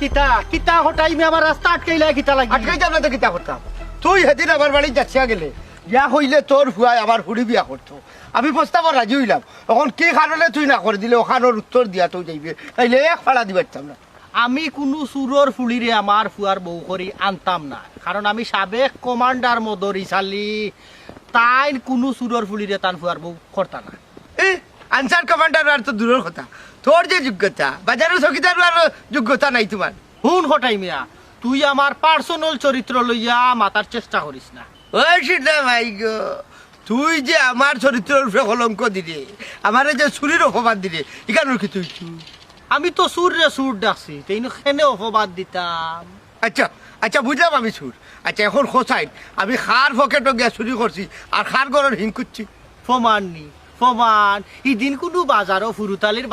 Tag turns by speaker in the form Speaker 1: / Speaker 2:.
Speaker 1: কিতা কিতা হঠাই মে আমার রাস্তা আটকাইলা কিতা লাগি
Speaker 2: আটকাই যাব না তো কিতা করতাম তুই সেদিন আমার বাড়ি যাচ্ছিয়া গেলে ইয়া হইলে তোর হুয়াই আমার হুড়ি বিয়া করতো আমি প্রস্তাবত রাজি হইলাম এখন কি কারণে তুই না করে দিলে ওখানোর উত্তর দিয়া তুই যাইবে তাইলে এক ফাড়া দিবারতাম না
Speaker 1: আমি কোনো সুরর ফুলিরে আমার ফুয়ার বউ করি আনতাম না কারণ আমি সাবেক কমান্ডার মদরি চালি তাই কোনো সুরর ফুলিরে তান ফুয়ার বউ করতা না
Speaker 2: এই আনসার কমান্ডার আর তো দূরের কথা তোর যে যোগ্যতা বাজারের চকিদার আর যোগ্যতা নাই তোমার
Speaker 1: হুন হঠাই মিয়া তুই আমার পার্সোনাল চরিত্র লইয়া মাতার চেষ্টা করিস না
Speaker 2: ওই সেটা ভাই গো তুই যে আমার চরিত্রের উপরে কলঙ্ক দিলে আমারে যে চুরির অপবাদ দিলে এখানোর কি তুই
Speaker 1: আমি তো সুর রে সুর ডাকছি তাই খেনে অপবাদ দিতাম
Speaker 2: আচ্ছা আচ্ছা বুঝলাম আমি সুর আচ্ছা এখন খোঁচাই আমি খার পকেটও গিয়া চুরি করছি আর খার গড়ের হিং করছি
Speaker 1: ফমান নি ফমান ইদিন কোনো বাজারও ফুরুতালির